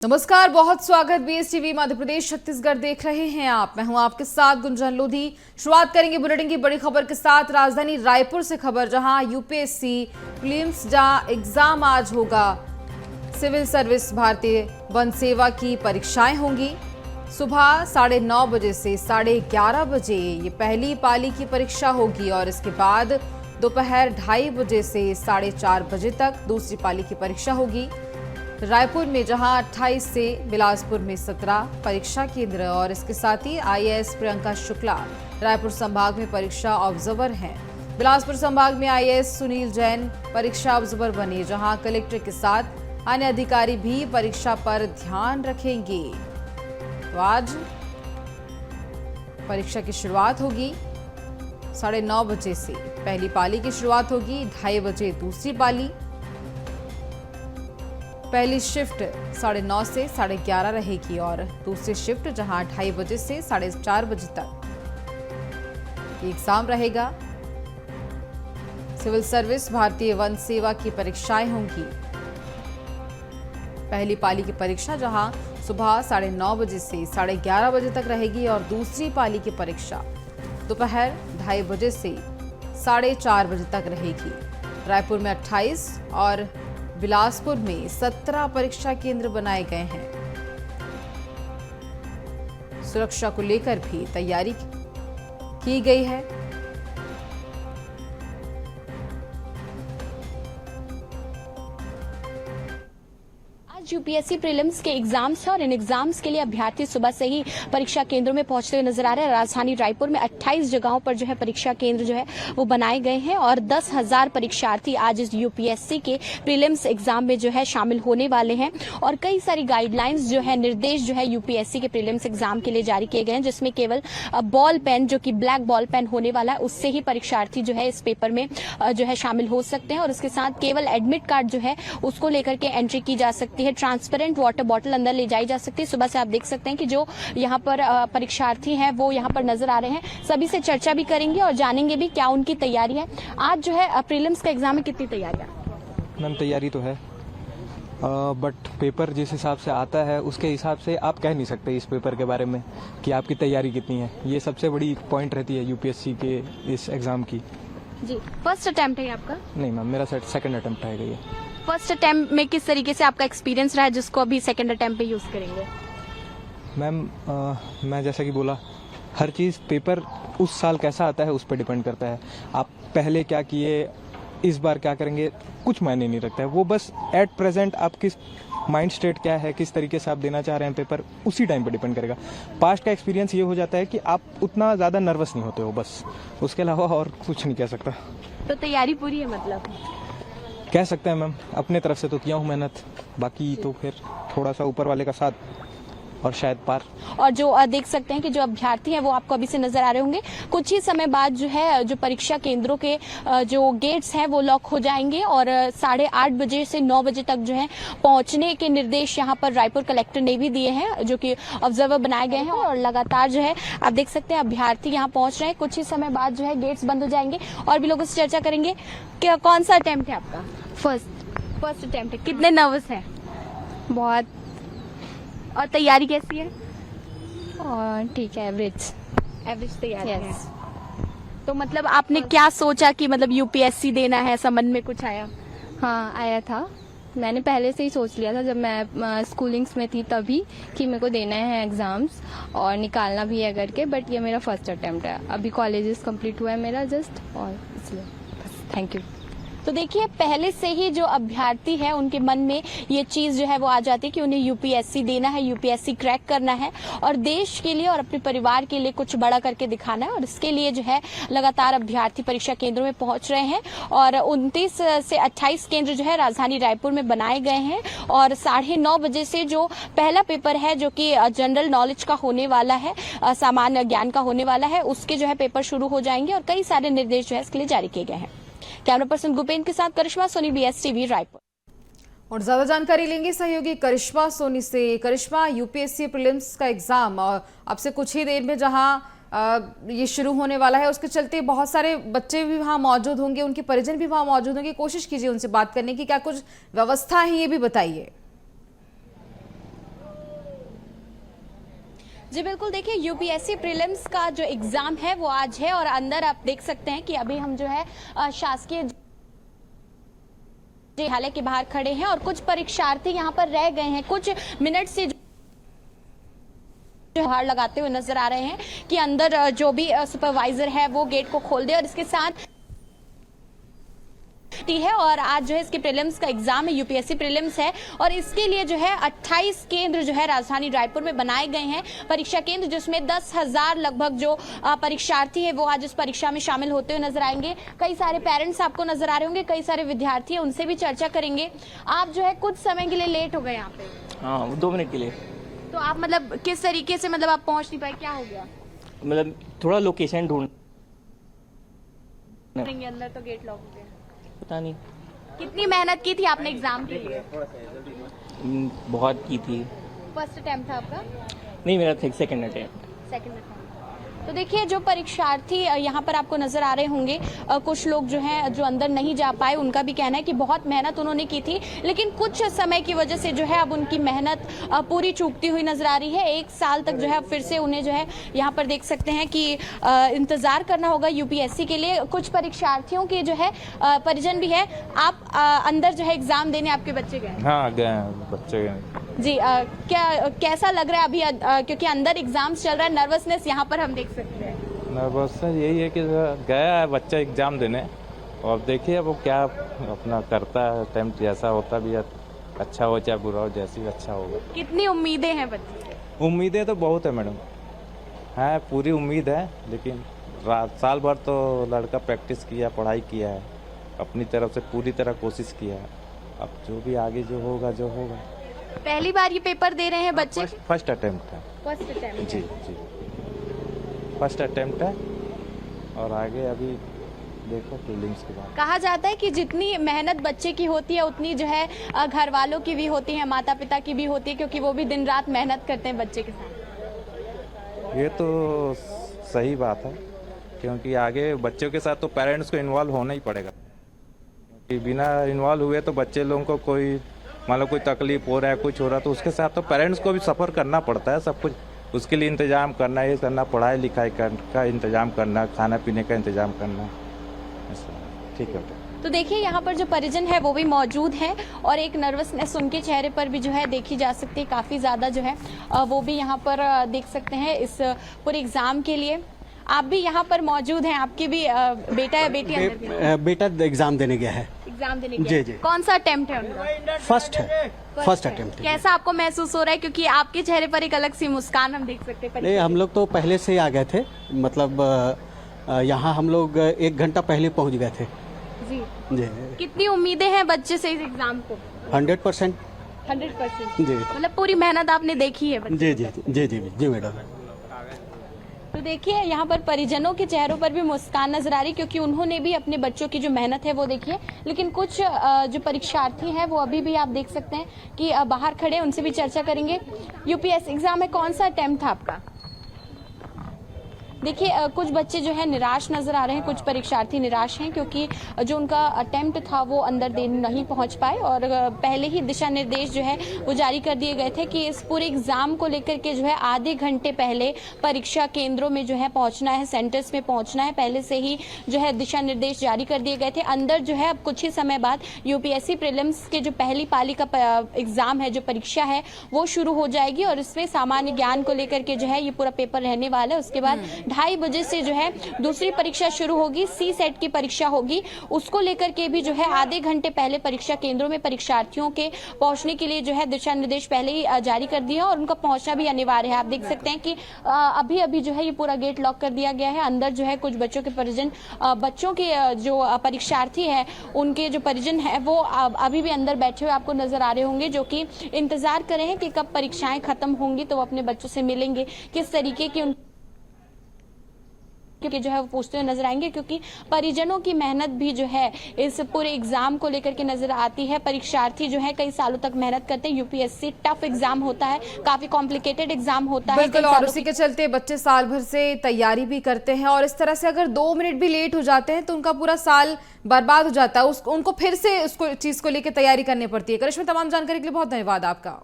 नमस्कार, बहुत स्वागत। बीएसटीवी मध्य प्रदेश छत्तीसगढ़ देख रहे हैं आप। मैं हूं आपके साथ गुंजन लोधी। शुरुआत करेंगे बुलेटिन की बड़ी खबर के साथ। राजधानी रायपुर से खबर, जहां यूपीएससी प्रीलिम्स एग्जाम आज होगा। सिविल सर्विस भारतीय वन सेवा की परीक्षाएं होंगी। सुबह 9:30 बजे से 11:30 बजे ये पहली पाली की परीक्षा होगी और इसके बाद दोपहर 2:30 बजे से 4:30 बजे तक दूसरी पाली की परीक्षा होगी। रायपुर में जहां 28 से बिलासपुर में 17 परीक्षा केंद्र और इसके साथ ही आईएएस प्रियंका शुक्ला रायपुर संभाग में परीक्षा ऑब्जर्वर हैं। बिलासपुर संभाग में आईएएस सुनील जैन परीक्षा ऑब्जर्वर बने, जहां कलेक्टर के साथ अन्य अधिकारी भी परीक्षा पर ध्यान रखेंगे। तो आज परीक्षा की शुरुआत होगी 9:30 बजे से। पहली पाली की शुरुआत होगी, 2:30 बजे दूसरी पाली। पहली शिफ्ट 9:30 से 11:30 रहेगी और दूसरी शिफ्ट जहां 2:30 बजे से 4:30 बजे तक एग्जाम रहेगा। सिविल सर्विस भारतीय वन सेवा की परीक्षाएं होंगी। पहली पाली की परीक्षा जहां सुबह 9:30 बजे से 11:30 बजे तक रहेगी और दूसरी पाली की परीक्षा दोपहर 2:30 बजे से 4:30 बजे तक रहेगी। रायपुर में 28 और बिलासपुर में 17 परीक्षा केंद्र बनाए गए हैं। सुरक्षा को लेकर भी तैयारी की गई है। यूपीएससी प्रीलिम्स के एग्जाम्स है और इन एग्जाम्स के लिए अभ्यर्थी सुबह से ही परीक्षा केंद्रों में पहुंचते हुए नजर आ रहे हैं। राजधानी रायपुर में 28 जगहों पर जो है परीक्षा केंद्र जो है वो बनाए गए हैं और 10,000 परीक्षार्थी आज इस यूपीएससी के प्रीलिम्स एग्जाम में जो है शामिल होने वाले हैं। और कई सारी गाइडलाइंस जो है, निर्देश जो है यूपीएससी के प्रीलिम्स एग्जाम के लिए जारी किए गए हैं, जिसमें केवल बॉल पेन, जो कि ब्लैक बॉल पेन होने वाला है, उससे ही परीक्षार्थी जो है इस पेपर में जो है शामिल हो सकते हैं। और इसके साथ केवल एडमिट कार्ड जो है उसको लेकर के एंट्री की जा सकती है। ट्रांसपेरेंट वाटर बॉटल अंदर ले जाई जा सकती है। सुबह से आप देख सकते हैं कि जो यहाँ पर परीक्षार्थी हैं वो यहाँ पर नजर आ रहे हैं। सभी से चर्चा भी करेंगे और जानेंगे भी क्या उनकी तैयारी है। आज जो है प्रीलिम्स का एग्जाम में कितनी तैयारियां? मैम, तैयारी तो है, बट पेपर जिस हिसाब से आता है उसके हिसाब से आप कह नहीं सकते इस पेपर के बारे में कि आपकी तैयारी कितनी है। ये सबसे बड़ी पॉइंट रहती है यूपीएससी के इस एग्जाम की। जी, फर्स्ट अटेम्प्ट है आपका? नहीं मैम, मेरा सेकंड अटेम्प्ट है ये। फर्स्ट अटेम्प्ट में किस तरीके से आपका एक्सपीरियंस रहा है जिसको अभी सेकंड अटेम्प्ट पे यूज करेंगे? मैम, मैं जैसा कि बोला, हर चीज़ पेपर उस साल कैसा आता है उस पर डिपेंड करता है। आप पहले क्या किए, इस बार क्या करेंगे, कुछ मायने नहीं रखता है। वो बस एट प्रेजेंट आप किस माइंड स्टेट क्या है, किस तरीके से आप देना चाह रहे हैं पेपर, उसी टाइम पे डिपेंड करेगा। पास्ट का एक्सपीरियंस ये हो जाता है कि आप उतना ज़्यादा नर्वस नहीं होते हो, बस उसके अलावा और कुछ नहीं कह सकता। तो तैयारी पूरी है मतलब? कह सकते हैं मैम, अपने तरफ से तो किया हूँ मेहनत, बाकी तो फिर थोड़ा सा ऊपर वाले का साथ और शायद पार। और जो देख सकते हैं कि जो अभ्यर्थी हैं वो आपको अभी से नजर आ रहे होंगे। कुछ ही समय बाद जो है जो परीक्षा केंद्रों के जो गेट्स हैं वो लॉक हो जाएंगे और 8:30 बजे से 9 बजे तक जो है पहुंचने के निर्देश यहाँ पर रायपुर कलेक्टर ने भी दिए हैं, जो कि ऑब्जर्वर बनाए गए हैं। और लगातार जो है आप देख सकते हैं अभ्यर्थी यहाँ पहुंच रहे हैं। कुछ ही समय बाद जो है गेट्स बंद हो जाएंगे और भी लोगों से चर्चा करेंगे। क्या कौन सा अटेम्प्ट है आपका? फर्स्ट अटेम्प्ट है। कितने नर्वस हैं? बहुत। और तैयारी कैसी है? और ठीक है, एवरेज तैयारी है। यस। तो मतलब आपने क्या सोचा कि मतलब यूपीएससी देना है, ऐसा मन में कुछ आया? हाँ, आया था। मैंने पहले से ही सोच लिया था जब मैं स्कूलिंग्स में थी तभी कि मेरे को देना है एग्जाम्स और निकालना भी है करके। बट ये मेरा फर्स्ट अटेम्प्ट है। अभी कॉलेजेस कंप्लीट हुआ है मेरा जस्ट, और इसलिए बस। Thank you. तो देखिए, पहले से ही जो अभ्यर्थी है उनके मन में ये चीज जो है वो आ जाती है कि उन्हें यूपीएससी देना है, यूपीएससी क्रैक करना है और देश के लिए और अपने परिवार के लिए कुछ बड़ा करके दिखाना है। और इसके लिए जो है लगातार अभ्यर्थी परीक्षा केंद्रों में पहुंच रहे हैं और 29 से 28 केंद्र जो है राजधानी रायपुर में बनाए गए हैं। और 9:30 बजे से जो पहला पेपर है, जो कि जनरल नॉलेज का होने वाला है, सामान्य ज्ञान का होने वाला है, उसके जो है पेपर शुरू हो जाएंगे और कई सारे निर्देश जो है इसके लिए जारी किए गए हैं। कैमरा पर्सन गुपेन के साथ करिश्मा सोनी, बीएसटीवी रायपुर। और ज्यादा जानकारी लेंगे सहयोगी करिश्मा सोनी से। करिश्मा, यूपीएससी प्रीलिम्स का एग्जाम और अब से कुछ ही देर में जहां ये शुरू होने वाला है, उसके चलते बहुत सारे बच्चे भी वहां मौजूद होंगे, उनके परिजन भी वहां मौजूद होंगे। कोशिश कीजिए उनसे बात करने की, क्या कुछ व्यवस्था है ये भी बताइए। जी बिल्कुल, देखिए यूपीएससी प्रीलिम्स का जो एग्जाम है वो आज है और अंदर आप देख सकते हैं कि अभी हम जो है शासकीय विद्यालय के बाहर खड़े हैं और कुछ परीक्षार्थी यहाँ पर रह गए हैं। कुछ मिनट से गुहार लगाते हुए नजर आ रहे हैं कि अंदर जो भी सुपरवाइजर है वो गेट को खोल दे और इसके साथ है। और आज जो है इसके प्रीलिम्स का एग्जाम है, यूपीएससी प्रीलिम्स है और इसके लिए जो है 28 केंद्र जो है राजधानी रायपुर में बनाए गए हैं परीक्षा केंद्र, जिसमें 10,000 लगभग जो परीक्षार्थी है वो आज इस परीक्षा में शामिल होते हुए नजर आएंगे। कई सारे पेरेंट्स आपको नजर आ रहे होंगे, कई सारे विद्यार्थी हैं, उनसे भी चर्चा करेंगे। आप जो है कुछ समय के लिए लेट हो गए यहाँ पे? हाँ, 2 मिनट के लिए। तो आप मतलब किस तरीके से मतलब आप पहुंच नहीं पाए, क्या हो गया? मतलब थोड़ा लोकेशन ढूंढ अंदर तो गेट लॉक हो गया। पता नहीं कितनी मेहनत की थी आपने एग्जाम के लिए? बहुत की थी। फर्स्ट अटेम्प्ट था आपका? नहीं, मेरा सेकंड अटेम्प्ट। Second attempt. तो देखिए जो परीक्षार्थी यहाँ पर आपको नजर आ रहे होंगे, कुछ लोग जो हैं जो अंदर नहीं जा पाए, उनका भी कहना है कि बहुत मेहनत उन्होंने की थी, लेकिन कुछ समय की वजह से जो है अब उनकी मेहनत पूरी चूकती हुई नजर आ रही है। 1 साल तक जो है फिर से उन्हें जो है यहाँ पर देख सकते हैं कि इंतजार करना होगा यूपीएससी के लिए। कुछ परीक्षार्थियों के जो है परिजन भी है। आप अंदर जो है एग्जाम देने आपके बच्चे गए? हाँ, गए हैं, बच्चे गए जी। क्या कैसा लग रहा है अभी, क्योंकि अंदर एग्जाम्स चल रहा है, नर्वसनेस यहाँ पर हम देख सकते हैं? नर्वसनेस यही है कि गया है बच्चा एग्जाम देने और देखिए वो क्या अपना करता है। अटेम्प्ट जैसा होता भी है, अच्छा हो चाहे बुरा हो, जैसी अच्छा होगा। कितनी उम्मीदें हैं बच्चे? उम्मीदें तो बहुत है मैडम, है पूरी उम्मीद है, लेकिन साल भर तो लड़का प्रैक्टिस किया, पढ़ाई किया है, अपनी तरफ से पूरी तरह कोशिश किया है। अब जो भी आगे जो होगा जो होगा। पहली बार ये पेपर दे रहे हैं बच्चे? फर्स्ट अटेम्प्ट है। First attempt? जी जी, फर्स्ट अटेम्प्ट है और आगे अभी देखो प्रीलिम्स के बाद। कहा जाता है कि जितनी मेहनत बच्चे की होती है उतनी जो है घर वालों की भी होती है, माता पिता की भी होती है, क्योंकि वो भी दिन रात मेहनत करते हैं बच्चे के साथ। ये तो सही बात है, क्योंकि आगे बच्चों के साथ तो पेरेंट्स को इन्वॉल्व होना ही पड़ेगा, क्योंकि बिना इन्वॉल्व हुए तो बच्चे लोगों को कोई मान लो कोई तकलीफ हो रहा है, कुछ हो रहा है, तो उसके साथ तो पेरेंट्स को भी सफ़र करना पड़ता है। सब कुछ उसके लिए इंतजाम करना, ये करना, पढ़ाई लिखाई का इंतजाम करना, खाना पीने का इंतजाम करना, ऐसा। ठीक है। तो देखिए यहाँ पर जो परिजन है वो भी मौजूद है और एक नर्वसनेस उनके चेहरे पर भी जो है देखी जा सकती है, काफ़ी ज़्यादा जो है वो भी यहाँ पर देख सकते हैं इस पूरे एग्ज़ाम के लिए। आप भी यहाँ पर मौजूद हैं, आपकी भी बेटा या बेटी अंदर? बेटा एग्जाम देने गया है। एग्जाम देने जी जी। कौन सा अटेम्प्ट है उनका? फर्स्ट है, फर्स्ट अटेम्प्ट। कैसा आपको महसूस हो रहा है, क्योंकि आपके चेहरे पर एक अलग सी मुस्कान हम देख सकते हैं? नहीं, हम लोग तो पहले से ही आ गए थे, मतलब यहाँ हम लोग 1 घंटा पहले पहुँच गए थे। जी जी। कितनी उम्मीदें हैं बच्चे से इस एग्जाम को? 100%। 100%? जी। मतलब पूरी मेहनत आपने देखी है बच्चे? जी जी जी जी जी मैडम। तो देखिए यहाँ पर परिजनों के चेहरों पर भी मुस्कान नजर आ रही, क्योंकि उन्होंने भी अपने बच्चों की जो मेहनत है वो देखी है। लेकिन कुछ जो परीक्षार्थी हैं वो अभी भी आप देख सकते हैं कि बाहर खड़े हैं, उनसे भी चर्चा करेंगे। यूपीएससी एग्जाम में कौन सा अटेम्प्ट था आपका? देखिए कुछ बच्चे जो है निराश नजर आ रहे हैं, कुछ परीक्षार्थी निराश हैं, क्योंकि जो उनका अटेम्प्ट था वो अंदर देने नहीं पहुंच पाए और पहले ही दिशा निर्देश जो है वो जारी कर दिए गए थे कि इस पूरे एग्जाम को लेकर के जो है आधे घंटे पहले परीक्षा केंद्रों में जो है पहुंचना है, सेंटर्स में पहुंचना है। पहले से ही जो है दिशा निर्देश जारी कर दिए गए थे। अंदर जो है अब कुछ ही समय बाद यूपीएससी प्रीलिम्स के जो पहली पाली का एग्जाम है, जो परीक्षा है वो शुरू हो जाएगी और इसमें सामान्य ज्ञान को लेकर के जो है ये पूरा पेपर रहने वाला है। उसके बाद 2:30 बजे से जो है दूसरी परीक्षा शुरू होगी, सी सेट की परीक्षा होगी। उसको लेकर के भी जो है आधे घंटे पहले परीक्षा केंद्रों में परीक्षार्थियों के पहुंचने के लिए जो है दिशा निर्देश पहले ही जारी कर दिया और उनका पहुंचना भी अनिवार्य है। आप देख सकते हैं कि अभी अभी जो है ये पूरा गेट लॉक कर दिया गया है। अंदर जो है कुछ बच्चों के परिजन, बच्चों के जो परीक्षार्थी है उनके जो परिजन है वो अभी भी अंदर बैठे हुए आपको नजर आ रहे होंगे, जो कि इंतजार कर रहे हैं कि कब परीक्षाएं खत्म होंगी तो वो अपने बच्चों से मिलेंगे, किस तरीके की क्योंकि जो है वो पूछते हुए नजर आएंगे, क्योंकि परिजनों की मेहनत भी जो है इस पूरे एग्जाम को लेकर के नजर आती है। परीक्षार्थी जो है कई सालों तक मेहनत करते हैं। यूपीएससी टफ एग्जाम होता है, काफी कॉम्प्लिकेटेड एग्जाम होता है बिल्कुल, और उसी के चलते बच्चे साल भर से तैयारी भी करते हैं और इस तरह से अगर 2 मिनट भी लेट हो जाते हैं तो उनका पूरा साल बर्बाद हो जाता है। उनको फिर से उसको चीज को लेकर तैयारी करनी पड़ती है। करिश्मा, तमाम जानकारी के लिए बहुत धन्यवाद आपका।